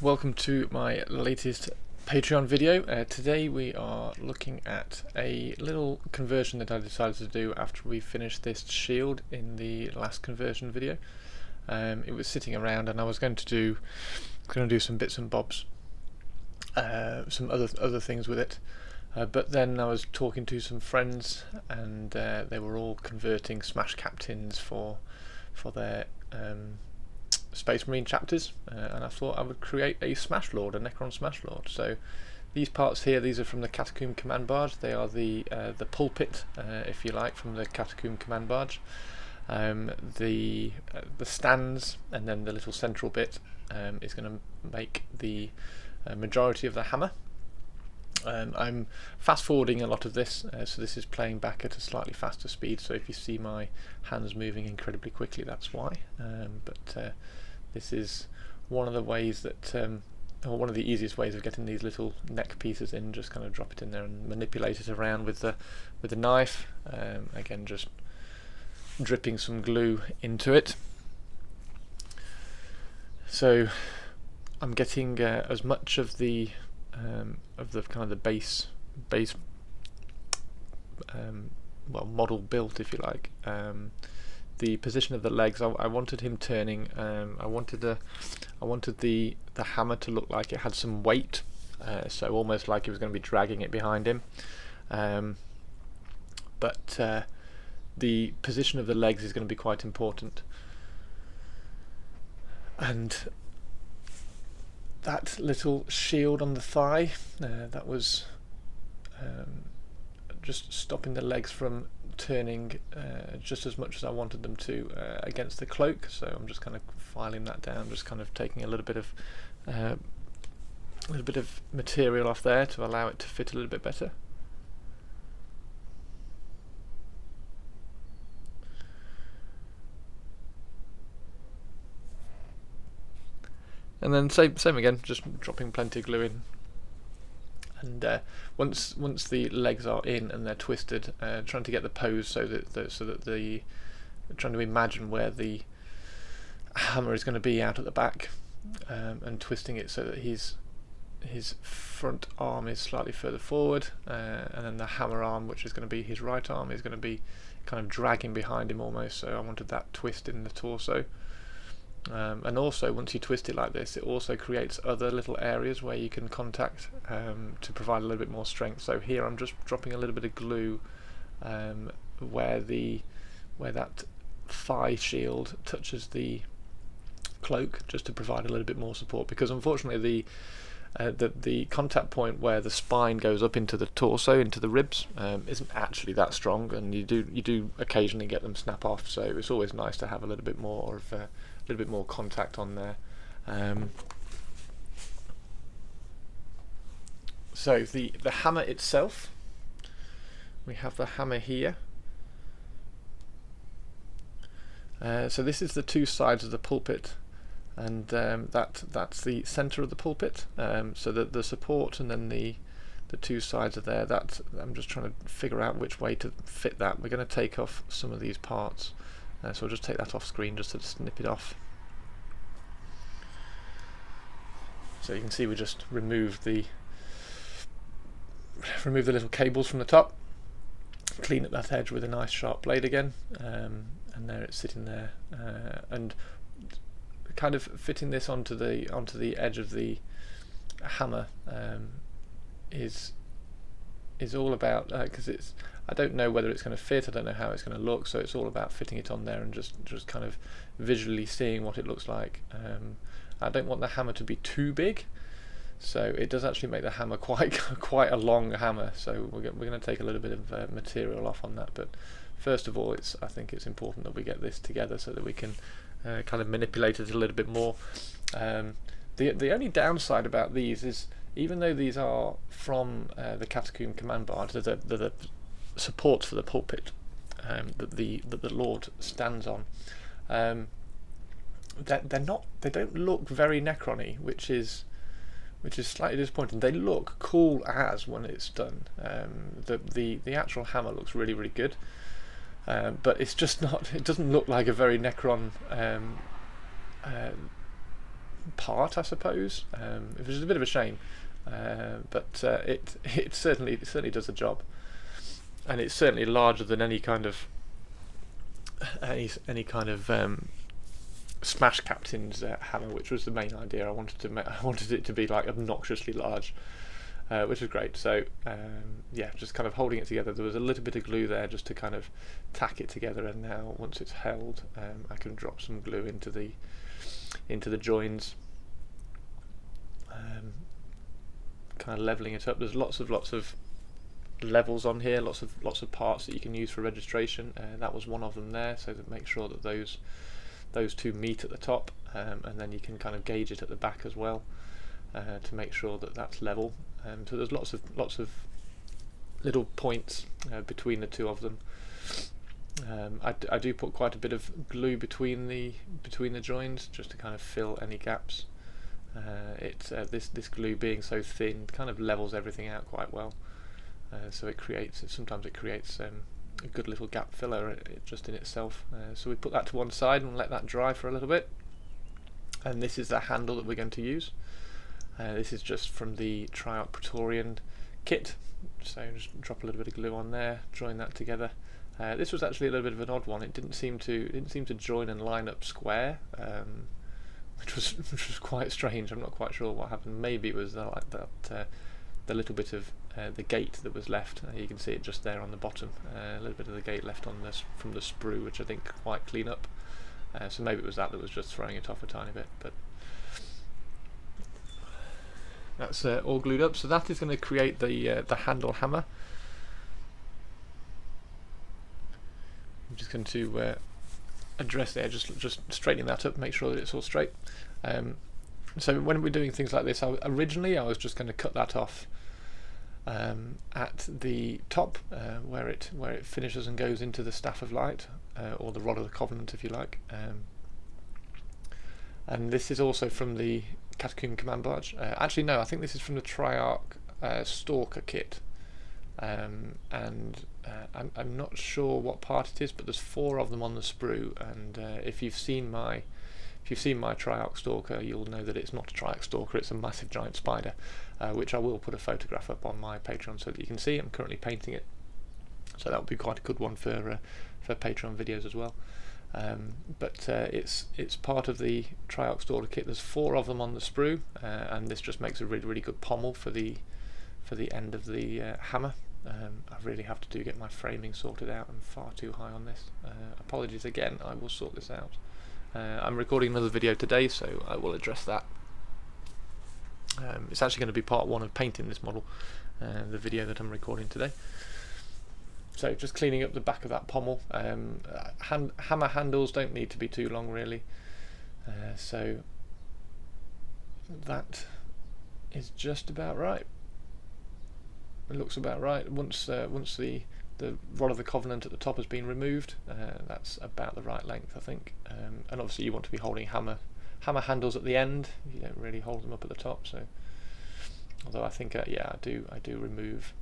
Welcome to my latest Patreon video. Today we are looking at a little conversion that I decided to do after we finished this shield in the last conversion video. It was sitting around and I was going to do some bits and bobs, some other things with it. But then I was talking to some friends and they were all converting Smash Captains for their Space Marine chapters, and I thought I would create a Smash Lord, a Necron Smash Lord. So these parts here, these are from the Catacomb Command Barge. They are the pulpit, if you like, from the Catacomb Command Barge. The stands and then the little central bit is going to make the majority of the hammer. I'm fast forwarding a lot of this, so this is playing back at a slightly faster speed, so if you see my hands moving incredibly quickly, that's why. But this is one of the ways that, or one of the easiest ways of getting these little neck pieces in. Just kind of drop it in there and manipulate it around with the knife. Again, just dripping some glue into it. So I'm getting as much of the kind of the base model built, if you like. The position of the legs, I wanted him turning. I wanted the hammer to look like it had some weight, so almost like he was going to be dragging it behind him. But the position of the legs is going to be quite important, and that little shield on the thigh, that was just stopping the legs from turning just as much as I wanted them to against the cloak. So I'm just kind of filing that down, just kind of taking a little bit of material off there to allow it to fit a little bit better. And then same again, just dropping plenty of glue in. And once the legs are in and they're twisted, trying to get the pose so that trying to imagine where the hammer is going to be out at the back, and twisting it so that his front arm is slightly further forward, and then the hammer arm, which is going to be his right arm, is going to be kind of dragging behind him almost. So I wanted that twist in the torso. And also, once you twist it like this, it also creates other little areas where you can contact to provide a little bit more strength. So here I'm just dropping a little bit of glue where that thigh shield touches the cloak, just to provide a little bit more support, because unfortunately the contact point where the spine goes up into the torso, into the ribs, isn't actually that strong, and you do occasionally get them snap off. So it's always nice to have a little bit more contact on there. So the hammer itself, we have the hammer here. So this is the two sides of the pulpit, and that's the center of the pulpit. So the support and then the two sides are there. That I'm just trying to figure out which way to fit that. We're going to take off some of these parts. So I'll just take that off screen just to snip it off. So you can see we just remove the little cables from the top, clean up that edge with a nice sharp blade again, and there it's sitting there, and kind of fitting this onto the edge of the hammer is all about, because I don't know whether it's going to fit, I don't know how it's going to look, so it's all about fitting it on there and just kind of visually seeing what it looks like. I don't want the hammer to be too big, so it does actually make the hammer quite a long hammer. So we're going to take a little bit of material off on that. But first of all, I think it's important that we get this together so that we can kind of manipulate it a little bit more. The only downside about these is, even though these are from the Catacomb Command Barge, they're the supports for the pulpit that the Lord stands on. They don't look very Necron-y, which is slightly disappointing. They look cool as when it's done. The actual hammer looks really, really good, but it's just not. It doesn't look like a very Necron part, I suppose. It was a bit of a shame, but it certainly does the job, and it's certainly larger than any kind of Smash Captain's hammer, which was the main idea. I wanted it to be like obnoxiously large, which is great. So yeah, just kind of holding it together. There was a little bit of glue there just to kind of tack it together, and now once it's held, I can drop some glue into the joins, kind of leveling it up. There's lots of levels on here, lots of parts that you can use for registration. That was one of them there, so to make sure that those two meet at the top, and then you can kind of gauge it at the back as well, to make sure that that's level. So there's lots of little points between the two of them. I do put quite a bit of glue between the joins just to kind of fill any gaps. This glue being so thin kind of levels everything out quite well. So sometimes it creates a good little gap filler just in itself. So we put that to one side and let that dry for a little bit. And this is the handle that we're going to use. This is just from the Tryout Praetorian kit. So just drop a little bit of glue on there, join that together. This was actually a little bit of an odd one. It didn't seem to join and line up square, which was quite strange. I'm not quite sure what happened. Maybe it was the little bit of the gate that was left. You can see it just there on the bottom. A little bit of the gate left on this from the sprue, which I think quite clean up. So maybe it was that was just throwing it off a tiny bit. But that's all glued up. So that is going to create the handle hammer. I'm just going to address the edge, just straightening that up, make sure that it's all straight. So when we're doing things like this, originally I was just going to cut that off at the top, where it finishes and goes into the Staff of Light, or the Rod of the Covenant, if you like. And this is also from the Catacomb Command Barge. Actually, no, I think this is from the Triarch Stalker kit. And I'm not sure what part it is, but there's 4 of them on the sprue. And if you've seen my Triarch Stalker, you'll know that it's not a Triarch Stalker, it's a massive giant spider, which I will put a photograph up on my Patreon so that you can see. I'm currently painting it, so that would be quite a good one for Patreon videos as well. But it's part of the Triarch Stalker kit. There's 4 of them on the sprue, and this just makes a really good pommel for the end of the hammer. I really have to get my framing sorted out. I'm far too high on this. Apologies again, I will sort this out. I'm recording another video today, so I will address that. It's actually going to be part 1 of painting this model, the video that I'm recording today. So just cleaning up the back of that pommel. Hammer handles don't need to be too long really, so that is just about right. It looks about right. Once the Rod of the Covenant at the top has been removed, that's about the right length, I think. And obviously you want to be holding hammer handles at the end. You don't really hold them up at the top. So, although I think yeah, I do remove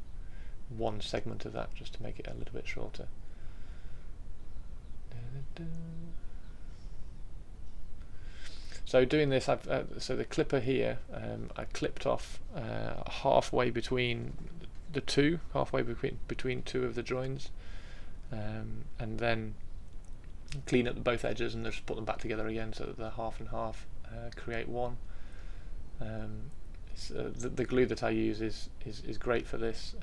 one segment of that just to make it a little bit shorter. So doing this, so the clipper here, I clipped off halfway between the two, between 2 of the joins, and then clean up both edges and just put them back together again so that they're half and half, create one. The glue that I use is great for this.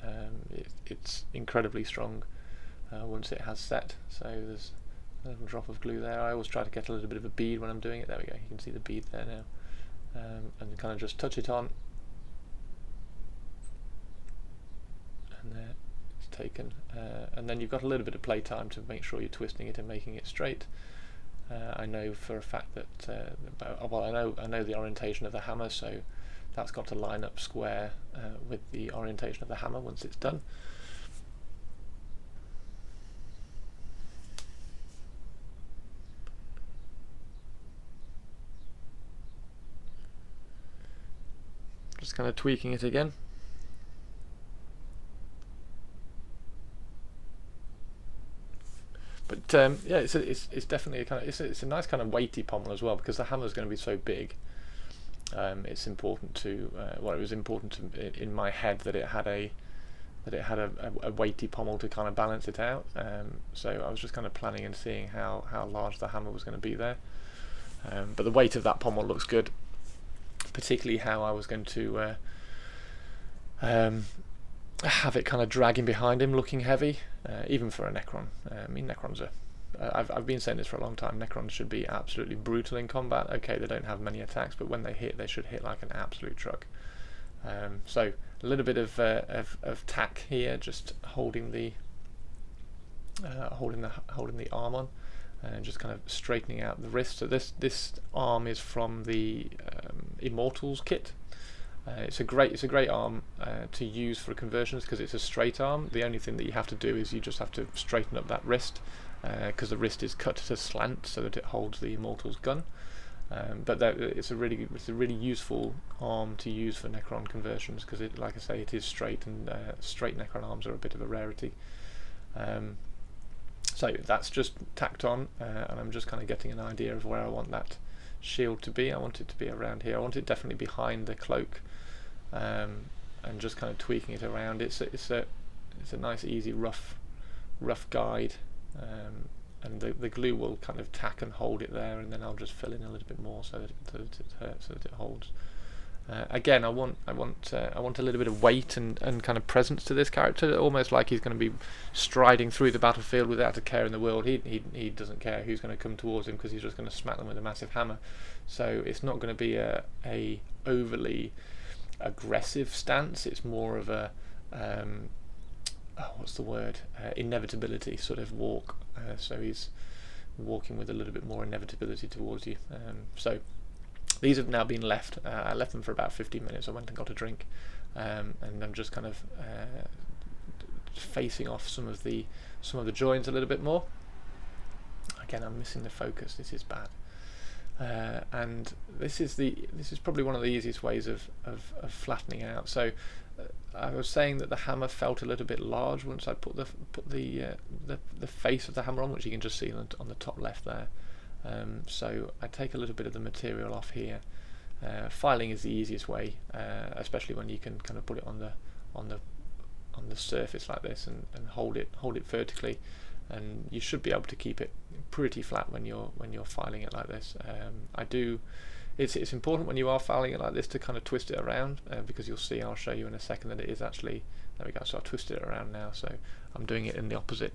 It's incredibly strong once it has set, so there's a little drop of glue there. I always try to get a little bit of a bead when I'm doing it. There we go, you can see the bead there now, and kind of just touch it on, and there it's taken. And then you've got a little bit of play time to make sure you're twisting it and making it straight. I know for a fact that well, I know the orientation of the hammer, so that's got to line up square with the orientation of the hammer once it's done. Just kind of tweaking it again. But yeah, it's definitely it's a nice kind of weighty pommel as well, because the hammer's going to be so big. it's important to well, it was important in my head that it had a weighty pommel to kind of balance it out. So I was just kind of planning and seeing how large the hammer was going to be there. But the weight of that pommel looks good, particularly how I was going to have it kind of dragging behind him, looking heavy, even for a Necron. I mean, Necrons are. I've been saying this for a long time. Necrons should be absolutely brutal in combat. Okay, they don't have many attacks, but when they hit, they should hit like an absolute truck. So a little bit of tack here, just holding the arm on, and just kind of straightening out the wrist. So this arm is from the Immortals kit. It's a great arm to use for conversions because it's a straight arm. The only thing that you have to do is you just have to straighten up that wrist, because the wrist is cut to slant so that it holds the Immortals gun. But it's a really useful arm to use for Necron conversions because, like I say, it is straight, and straight Necron arms are a bit of a rarity. So that's just tacked on, and I'm just kind of getting an idea of where I want that shield to be. I want it to be around here. I want it definitely behind the cloak, and just kind of tweaking it around. It's a nice, easy, rough guide. And the glue will kind of tack and hold it there, and then I'll just fill in a little bit more so that it holds. Again, I want a little bit of weight and kind of presence to this character, almost like he's going to be striding through the battlefield without a care in the world. He doesn't care who's going to come towards him because he's just going to smack them with a massive hammer. So it's not going to be a overly aggressive stance. It's more of a what's the word? Inevitability sort of walk. So he's walking with a little bit more inevitability towards you. So these have now been left. I left them for about 15 minutes. I went and got a drink, and I'm just kind of facing off some of the joins a little bit more. Again, I'm missing the focus. This is bad. And this is probably one of the easiest ways of flattening out. So I was saying that the hammer felt a little bit large once I put the face of the hammer on, which you can just see on the top left there. So I take a little bit of the material off here. Filing is the easiest way, especially when you can kind of put it on the surface like this and hold it vertically, and you should be able to keep it pretty flat when you're filing it like this. It's important when you are filing it like this to kind of twist it around, because you'll see, I'll show you in a second, that it is actually, there we go, so I've twisted it around now, so I'm doing it in the opposite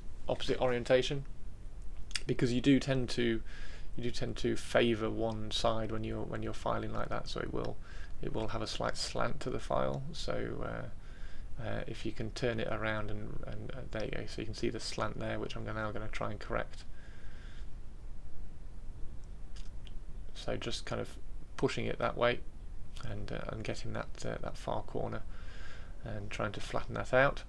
orientation, because you do tend to favour one side when you're filing like that, so it will have a slight slant to the file. So if you can turn it around and there you go, so you can see the slant there, which I'm now going to try and correct. So just kind of pushing it that way and getting that far corner and trying to flatten that out.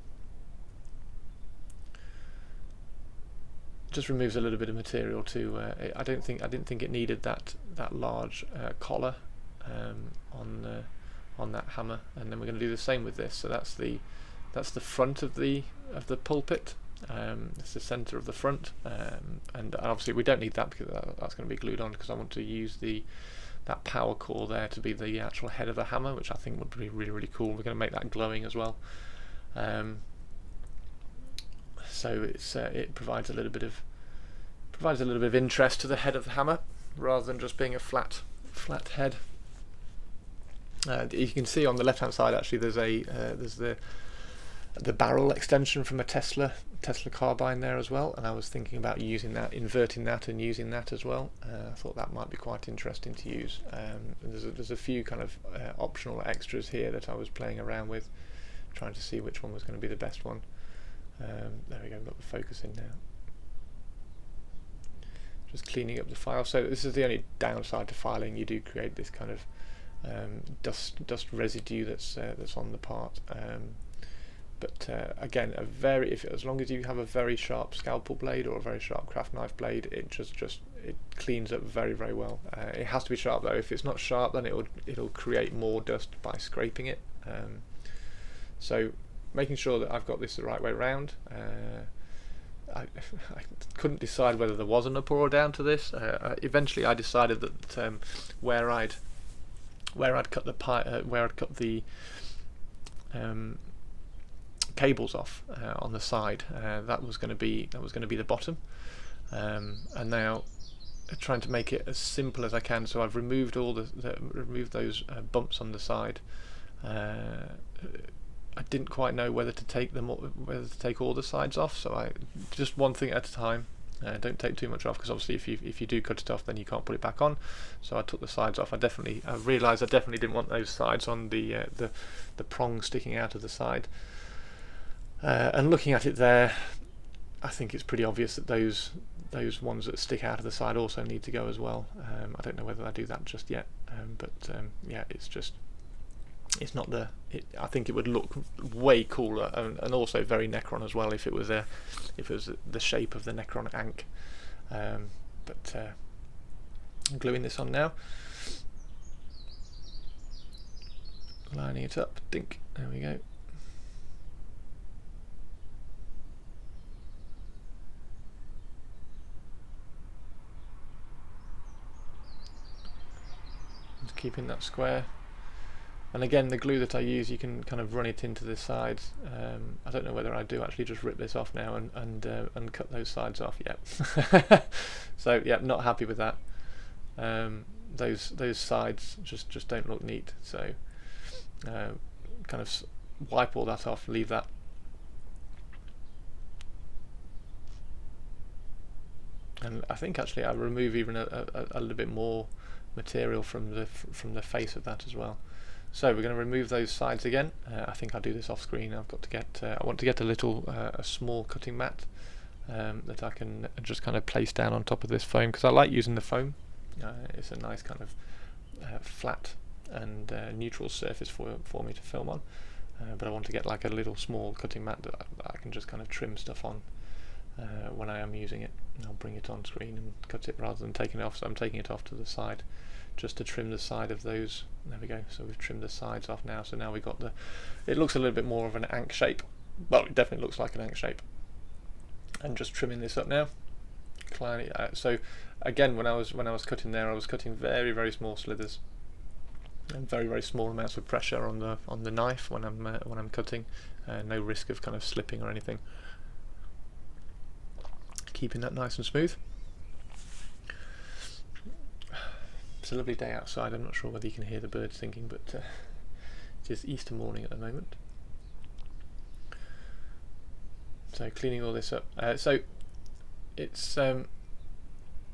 Just removes a little bit of material too. I didn't think it needed that large collar on that hammer, and then we're going to do the same with this. So that's the front of the pulpit. It's the centre of the front, and obviously we don't need that because that's going to be glued on, because I want to use that power core there to be the actual head of the hammer, which I think would be really, really cool. We're going to make that glowing as well. So it provides a little bit of interest to the head of the hammer rather than just being a flat head. You can see on the left hand side actually there's the barrel extension from a Tesla carbine there as well, and I was thinking about using that, inverting that and using that as well. I thought that might be quite interesting to use. There's a few kind of optional extras here that I was playing around with, trying to see which one was going to be the best one. There we go, got the focus in now. Just cleaning up the file. So this is the only downside to filing. You do create this kind of dust residue that's on the part. But again, as long as you have a very sharp scalpel blade or a very sharp craft knife blade, it it cleans up very, very well. It has to be sharp though. If it's not sharp, then it'll create more dust by scraping it. So making sure that I've got this the right way around. I couldn't decide whether there was an up or a down to this. Eventually I decided that where I'd where I'd cut the cables off on the side. That was going to be the bottom, and now trying to make it as simple as I can. So I've removed all removed those bumps on the side. I didn't quite know whether to take all the sides off, so I just one thing at a time. Don't take too much off, because obviously if you do cut it off, then you can't put it back on. So I took the sides off. I realised I definitely didn't want those sides on the prong sticking out of the side. And looking at it there, I think it's pretty obvious that those ones that stick out of the side also need to go as well. I don't know whether I do that just yet, but yeah, it's not I think it would look way cooler, and also very Necron as well if it was the shape of the Necron Ankh. But I'm gluing this on now, lining it up. Dink. There we go. Just keeping that square. And again, the glue that I use, you can kind of run it into the sides. I don't know whether I do actually just rip this off now and cut those sides off yet. So yeah, not happy with that. Those sides just don't look neat. So kind of wipe all that off, leave that. And I think actually I remove even a little bit more material from the face of that as well. So we're going to remove those sides again. I think I'll do this off screen. I've got to get. I want to get a small cutting mat that I can just kind of place down on top of this foam, because I like using the foam. It's a nice kind of flat and neutral surface for me to film on. But I want to get like a little small cutting mat that I can just kind of trim stuff on when I am using it. And I'll bring it on screen and cut it rather than taking it off. So I'm taking it off to the side, just to trim the side of those. There we go. So we've trimmed the sides off now. So now we've got it looks a little bit more of an Ankh shape. Well, it definitely looks like an Ankh shape. And just trimming this up now. So again, when I was cutting there, I was cutting very, very small slithers and very, very small amounts of pressure on the knife when I'm cutting. No risk of kind of slipping or anything. Keeping that nice and smooth. It's a lovely day outside. I'm not sure whether you can hear the birds singing, but it is Easter morning at the moment. So cleaning all this up. So it's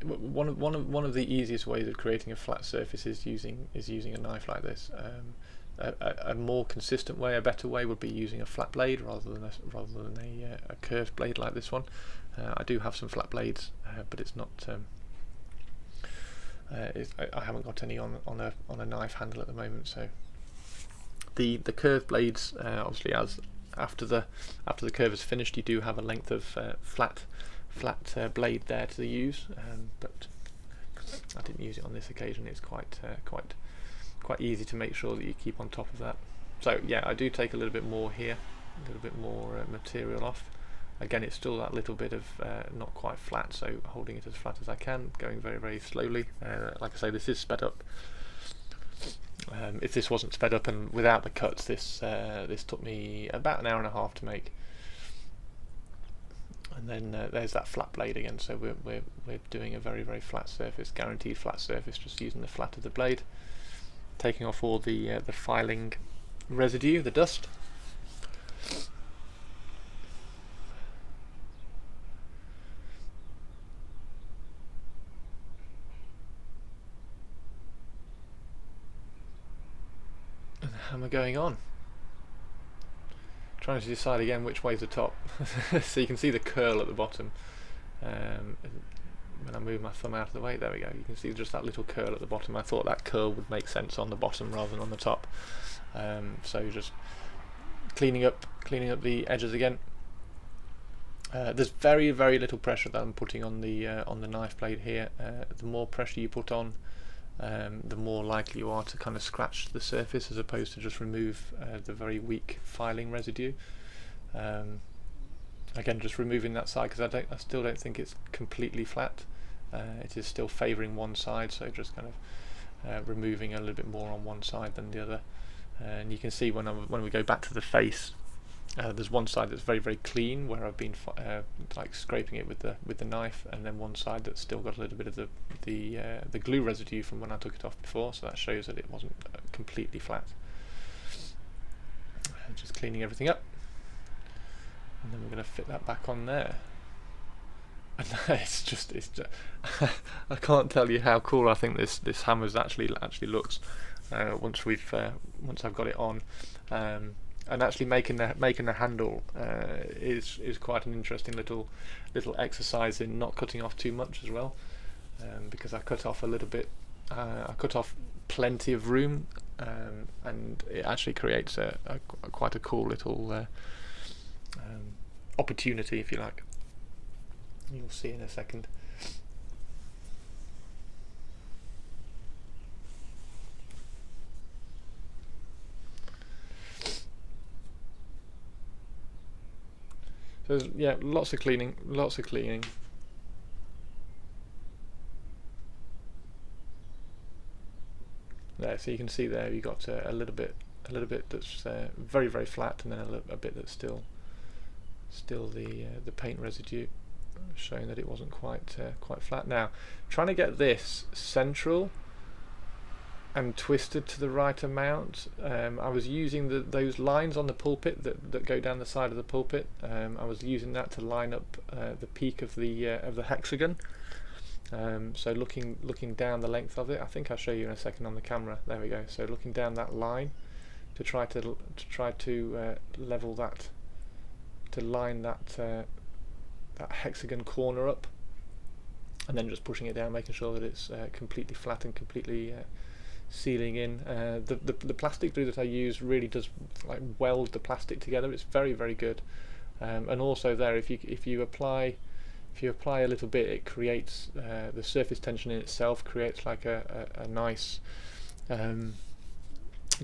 one of the easiest ways of creating a flat surface is using a knife like this. A more consistent way, a better way, would be using a flat blade rather than a curved blade like this one. I do have some flat blades, but it's not. I haven't got any on a knife handle at the moment. So the curved blades, obviously, after the curve is finished, you do have a length of flat blade there to use, but I didn't use it on this occasion. It's quite easy to make sure that you keep on top of that. So yeah, I do take a little bit more here, a little bit more material off. Again, it's still that little bit of not quite flat, so holding it as flat as I can, going very, very slowly. Like I say, this is sped up. If this wasn't sped up and without the cuts, this took me about an hour and a half to make. And then there's that flat blade again, so we're doing a very, very flat surface, guaranteed flat surface, just using the flat of the blade. Taking off all the filing residue, the dust. And the hammer going on. Trying to decide again which way's the top. So you can see the curl at the bottom. When I move my thumb out of the way, there we go, you can see just that little curl at the bottom. I thought that curl would make sense on the bottom rather than on the top. So just cleaning up the edges again. There's very, very little pressure that I'm putting on the knife blade here. The more pressure you put on, the more likely you are to kind of scratch the surface, as opposed to just remove the very weak filing residue. Again, just removing that side, because I still don't think it's completely flat. It is still favouring one side, so just kind of removing a little bit more on one side than the other. And you can see when we go back to the face, there's one side that's very clean where I've been like scraping it with the knife, and then one side that's still got a little bit of the glue residue from when I took it off before, so that shows that it wasn't completely flat. Just cleaning everything up, and then we're going to fit that back on there. And it's just I can't tell you how cool I think this hammer's actually looks once I've got it on. And actually making the handle is quite an interesting little exercise in not cutting off too much as well, because I cut off a little bit. I cut off plenty of room, and it actually creates quite a cool little opportunity, if you like. You'll see in a second. So yeah, lots of cleaning. There, so you can see there you got a little bit that's very flat, and then a bit that's still the paint residue, showing that it wasn't quite flat. Now, trying to get this central and twisted to the right amount, I was using those lines on the pulpit that go down the side of the pulpit. I was using that to line up the peak of the hexagon. So looking down the length of it, I think I'll show you in a second on the camera. There we go. So looking down that line to try to level that, to line that hexagon corner up, and then just pushing it down, making sure that it's completely flat and completely sealing in. The plastic glue that I use really does like weld the plastic together. It's very good, and also there, if you apply a little bit, it creates the surface tension in itself creates like a nice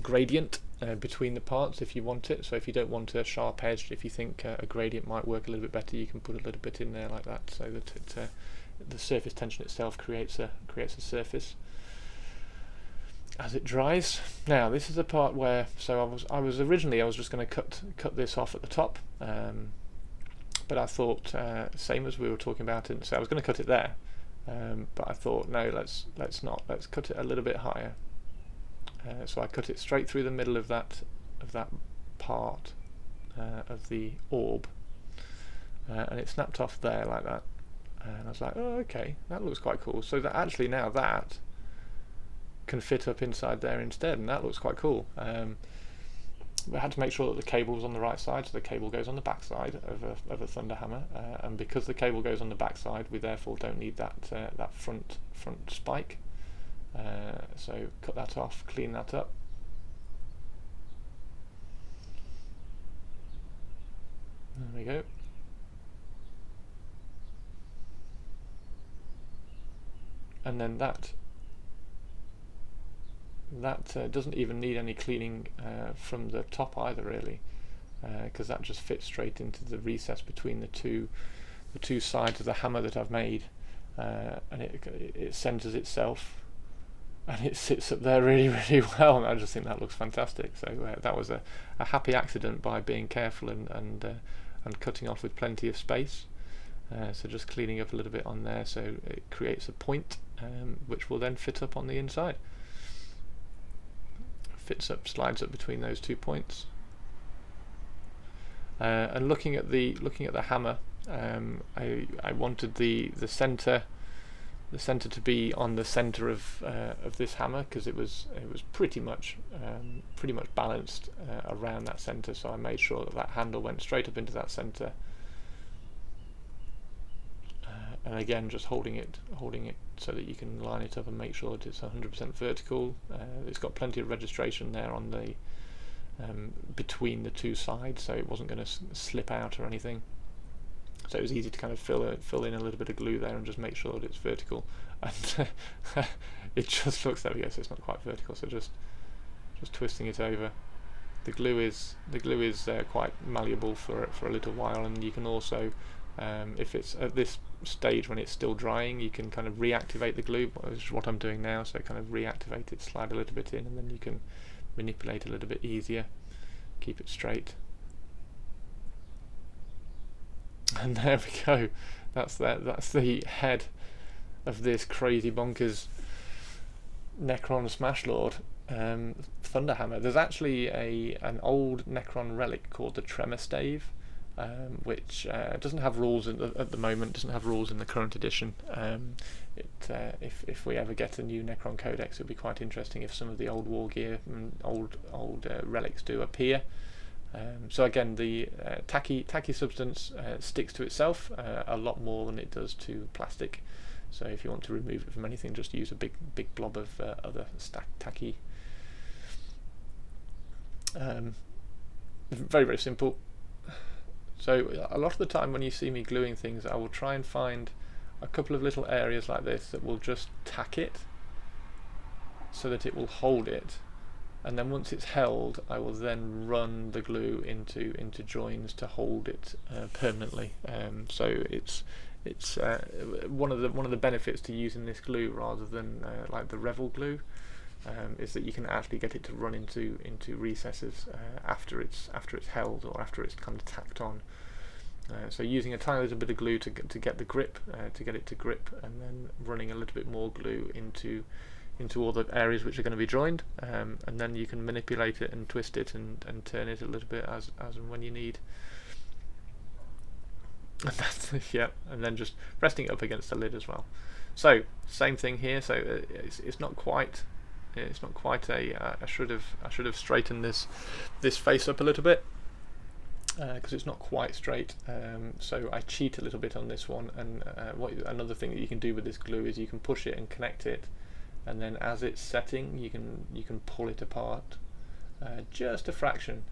gradient between the parts if you want it. So if you don't want a sharp edge, if you think a gradient might work a little bit better, you can put a little bit in there like that, so that the surface tension itself creates a surface as it dries. Now this is the part where, so I was originally just going to cut this off at the top, but I thought same as we were talking about it, so I was going to cut it there, but I thought no, let's not, let's cut it a little bit higher. So I cut it straight through the middle of that part of the orb, and it snapped off there like that, and I was like, oh okay, that looks quite cool. So that actually now that can fit up inside there instead, and that looks quite cool. I had to make sure that the cable was on the right side, so the cable goes on the back side of a Thunder hammer, and because the cable goes on the back side, we therefore don't need that front spike. So cut that off, clean that up. There we go. And then that doesn't even need any cleaning from the top either, really, because that just fits straight into the recess between the two sides of the hammer that I've made, and it centers itself, and it sits up there really well, and I just think that looks fantastic. So that was a happy accident by being careful and cutting off with plenty of space. So just cleaning up a little bit on there, so it creates a point which will then fit up on the inside. Fits up, slides up between those 2 points. And looking at the hammer, I wanted the center to be on the center of this hammer, because it was pretty much balanced around that center. So I made sure that handle went straight up into that center, and again just holding it so that you can line it up and make sure that it's 100% vertical. It's got plenty of registration there on the between the two sides, so it wasn't going to slip out or anything. So it was easy to kind of fill in a little bit of glue there and just make sure that it's vertical. And it just looks, there we go, so it's not quite vertical. So just twisting it over. The glue is quite malleable for a little while, and you can also If it's at this stage when it's still drying, you can kind of reactivate the glue, which is what I'm doing now. So kind of reactivate it, slide a little bit in, and then you can manipulate a little bit easier, keep it straight. And there we go. That's the head of this crazy bonkers Necron Smash Lord Thunderhammer. There's actually an old Necron relic called the Tremorstave, which doesn't have rules at the moment. Doesn't have rules in the current edition. If we ever get a new Necron Codex, it'll be quite interesting if some of the old war gear and old relics do appear. So again, the tacky substance sticks to itself a lot more than it does to plastic. So if you want to remove it from anything, just use a big blob of other tacky. Very, very simple. So a lot of the time when you see me gluing things, I will try and find a couple of little areas like this that will just tack it so that it will hold it, and then once it's held, I will then run the glue into joins to hold it permanently. So it's one of the benefits to using this glue rather than like the Revel glue, is that you can actually get it to run into recesses after it's held, or after it's kind of tacked on. So using a tiny little bit of glue to get the grip, to get it to grip, and then running a little bit more glue into all the areas which are going to be joined, and then you can manipulate it and twist it and turn it a little bit as and when you need. And that's yeah, and then just resting it up against the lid as well. So same thing here. So it's not quite I should have straightened this face up a little bit, because it's not quite straight. So I cheat a little bit on this one, and another thing that you can do with this glue is you can push it and connect it, and then as it's setting, you can pull it apart just a fraction,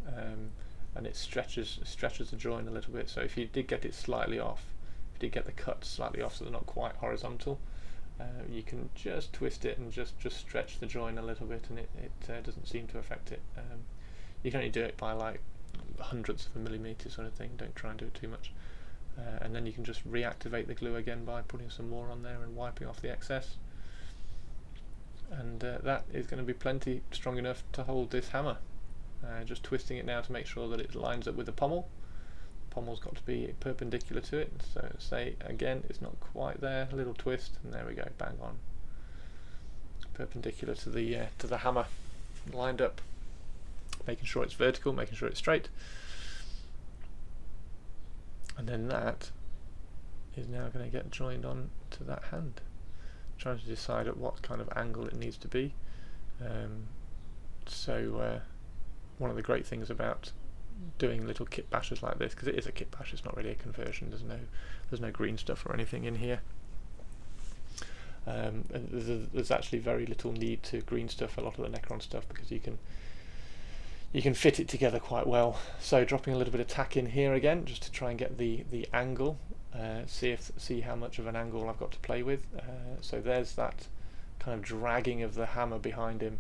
and it stretches the joint a little bit. So if you did get it slightly off, if you did get the cuts slightly off, so they're not quite horizontal, you can just twist it and just stretch the joint a little bit, and it doesn't seem to affect it. You can only do it by like hundredths of a millimetre sort of thing. Don't try and do it too much. And then you can just reactivate the glue again by putting some more on there and wiping off the excess. And that is going to be plenty strong enough to hold this hammer. Just twisting it now to make sure that it lines up with the pommel. The pommel's got to be perpendicular to it, so say again it's not quite there, a little twist, and there we go, bang on. Perpendicular to the hammer, lined up, making sure it's vertical, making sure it's straight. And then that is now going to get joined on to that hand. Trying to decide at what kind of angle it needs to be. One of the great things about doing little kit bashes like this, because it is a kit bash, it's not really a conversion, there's no green stuff or anything in here. There's actually very little need to green stuff a lot of the Necron stuff, because you can fit it together quite well. So dropping a little bit of tack in here again, just to try and get the angle, see how much of an angle I've got to play with. So there's that kind of dragging of the hammer behind him,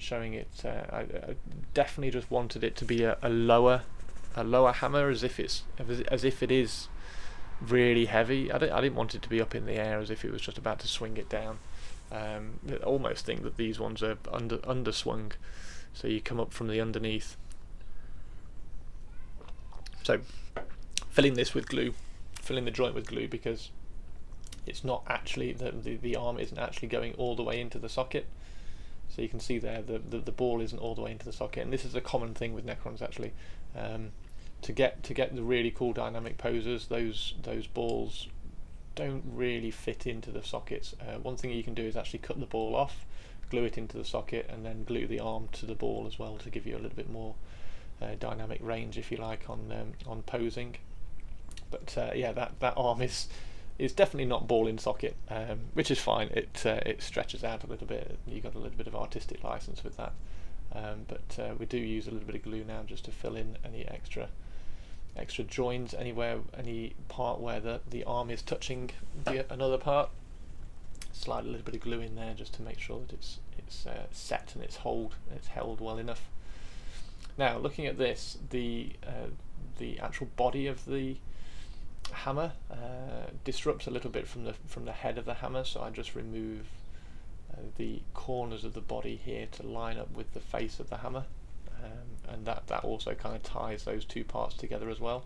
showing it. I definitely just wanted it to be a lower hammer, as if it is really heavy. I didn't want it to be up in the air as if it was just about to swing it down. I almost think that these ones are underswung, so you come up from the underneath. So filling this with glue, filling the joint with glue, because it's not actually the arm isn't actually going all the way into the socket. So you can see there the ball isn't all the way into the socket, and this is a common thing with Necrons actually. To get the really cool dynamic poses, those balls don't really fit into the sockets. One thing you can do is actually cut the ball off, glue it into the socket, and then glue the arm to the ball as well, to give you a little bit more dynamic range, if you like, on posing. But yeah, that arm is definitely not ball in socket, which is fine. It stretches out a little bit. You got a little bit of artistic license with that. But we do use a little bit of glue now just to fill in any extra joins anywhere, any part where the arm is touching another part. Slide a little bit of glue in there just to make sure that it's set and it's held well enough. Now looking at this, the actual body of the hammer disrupts a little bit from the head of the hammer, so I just remove the corners of the body here to line up with the face of the hammer, and that also kind of ties those two parts together as well.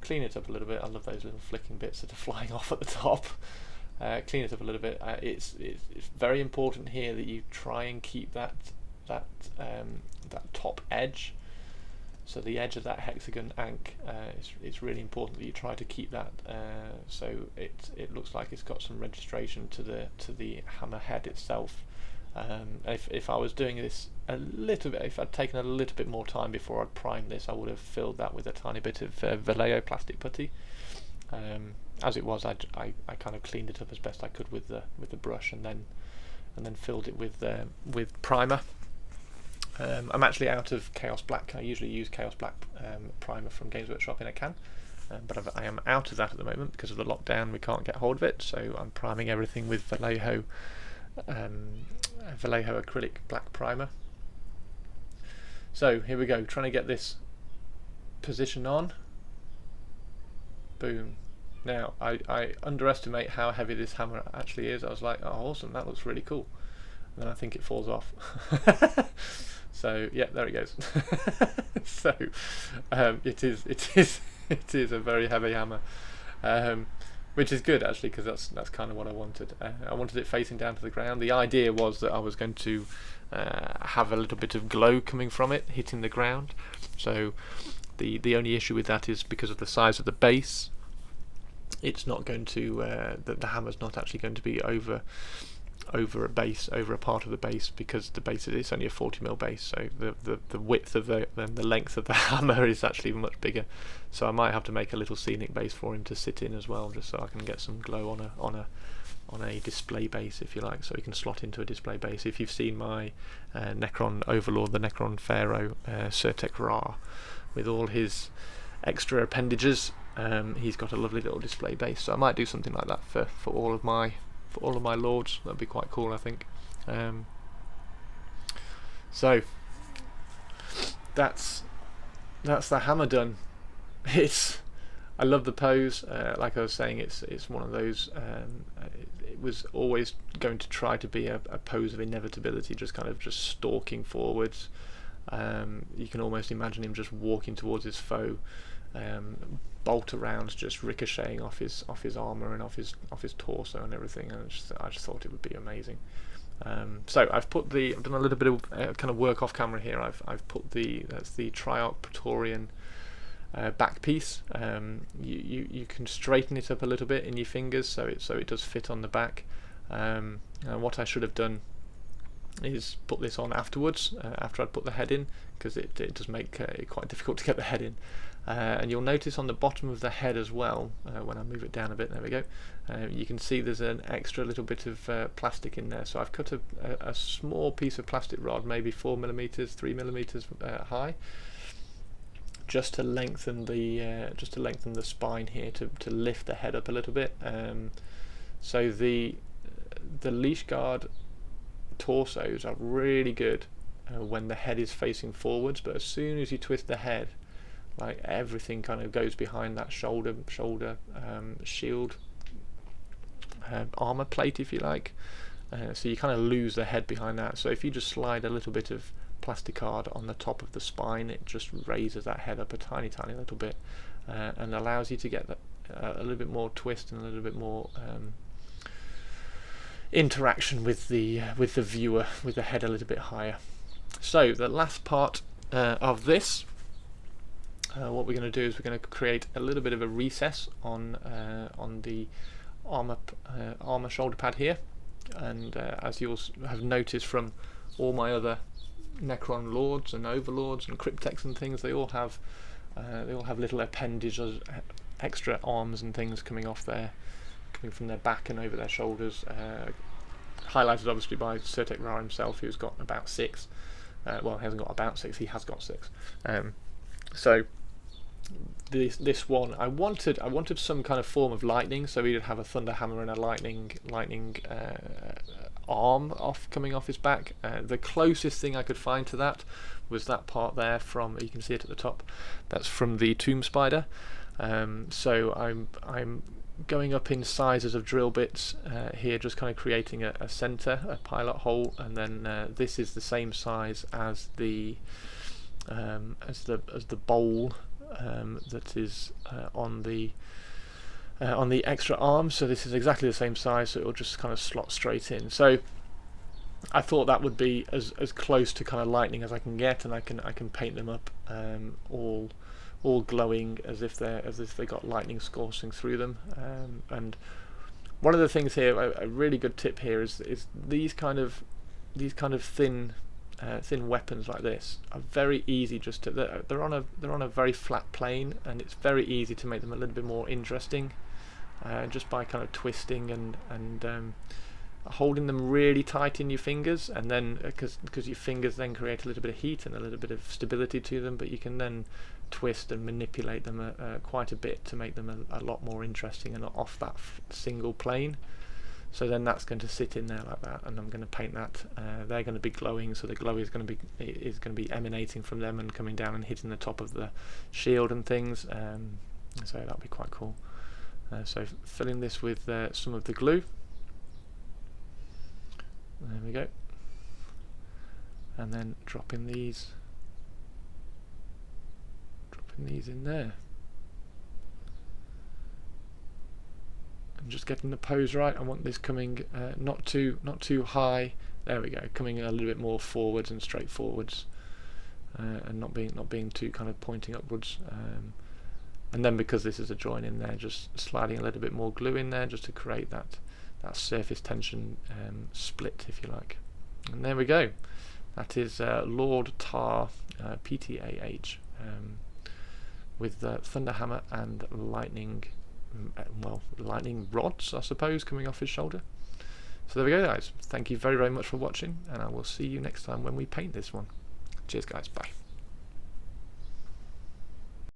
Clean it up a little bit. I love those little flicking bits that are flying off at the top. Clean it up a little bit. It's very important here that you try and keep that top edge. So the edge of that hexagon ank, it's really important that you try to keep that so it looks like it's got some registration to the hammer head itself. If I was doing this a little bit, if I'd taken a little bit more time before I'd primed this, I would have filled that with a tiny bit of Vallejo plastic putty. As it was, I kind of cleaned it up as best I could with the brush, and then filled it with primer. I'm actually out of Chaos Black. I usually use Chaos Black primer from Games Workshop in a can, but I am out of that at the moment because of the lockdown. We can't get hold of it, so I'm priming everything with Vallejo acrylic black primer. So here we go, trying to get this position on. Boom. Now I underestimate how heavy this hammer actually is. I was like, oh awesome, that looks really cool, and then I think it falls off. So yeah, there it goes. So it is a very heavy hammer, which is good actually, because that's kind of what I wanted. I wanted it facing down to the ground. The idea was that I was going to have a little bit of glow coming from it hitting the ground. So the only issue with that is because of the size of the base. It's not going to the hammer's not actually going to be over a part of the base, because the base is only a 40mm base, so the width of the length of the hammer is actually much bigger. So I might have to make a little scenic base for him to sit in as well, just so I can get some glow on a display base, if you like, so he can slot into a display base. If you've seen my Necron Overlord, the Necron Pharaoh Surtek Ra, with all his extra appendages, he's got a lovely little display base. So I might do something like that for all of my lords. That'd be quite cool, I think. So that's the hammer done. I love the pose. Like I was saying, it's one of those. It was always going to try to be a pose of inevitability, just stalking forwards. You can almost imagine him just walking towards his foe. Bolt rounds just ricocheting off his armor and off his torso and everything, and I just thought it would be amazing. So I've done a little bit of kind of work off camera here. I've put that's the Triarch Praetorian back piece. You can straighten it up a little bit in your fingers so it does fit on the back. And what I should have done is put this on afterwards, after I'd put the head in, because it does make it quite difficult to get the head in. And you'll notice on the bottom of the head as well, when I move it down a bit, there we go, you can see there's an extra little bit of plastic in there. So I've cut a small piece of plastic rod, maybe 4mm, 3mm high, just to lengthen the spine here, to lift the head up a little bit. So the leash guard torsos are really good when the head is facing forwards, but as soon as you twist the head, like everything kind of goes behind that shoulder shield armor plate, if you like. So you kind of lose the head behind that. So if you just slide a little bit of plasticard on the top of the spine, it just raises that head up a tiny little bit, and allows you to get that, a little bit more twist and a little bit more interaction with the viewer, with the head a little bit higher. So the last part of this, what we're going to do is we're going to create a little bit of a recess on the armor shoulder pad here, and as you'll have noticed from all my other Necron Lords and Overlords and Cryptex and things, they all have little appendages, extra arms and things coming from their back and over their shoulders, highlighted obviously by Surtek Ra himself, who's got about 6. Well, he hasn't got about 6, he has got 6. So this one, I wanted some kind of form of lightning, so he'd have a thunder hammer and a lightning arm coming off his back. The closest thing I could find to that was that part there from, you can see it at the top, that's from the Tomb Spider. So I'm going up in sizes of drill bits here, just kind of creating a center, a pilot hole, and then this is the same size as the bowl that is on the extra arm. So this is exactly the same size, so it will just kind of slot straight in. So I thought that would be as close to kind of lightning as I can get, and I can paint them up all glowing as if they got lightning coursing through them. And one of the things here, a really good tip here is these kind of thin weapons like this are very easy. Just to they're on a very flat plane, and it's very easy to make them a little bit more interesting, just by kind of twisting and holding them really tight in your fingers, and then because your fingers then create a little bit of heat and a little bit of stability to them, but you can then twist and manipulate them quite a bit to make them a lot more interesting and off that single plane. So then that's going to sit in there like that, and I'm going to paint that. They're going to be glowing, so the glow is going to be emanating from them and coming down and hitting the top of the shield and things. So that'll be quite cool. So filling this with some of the glue. There we go. And then dropping these in there. I'm just getting the pose right. I want this coming not too high. There we go. Coming a little bit more forwards and straight forwards, and not being too kind of pointing upwards. And then because this is a join in there, just sliding a little bit more glue in there just to create that surface tension split, if you like. And there we go. That is Lord Tar PTAH with Thunderhammer and lightning rods, I suppose, coming off his shoulder. So there we go, guys. Thank you very much for watching, and I will see you next time when we paint this one. Cheers, guys. Bye.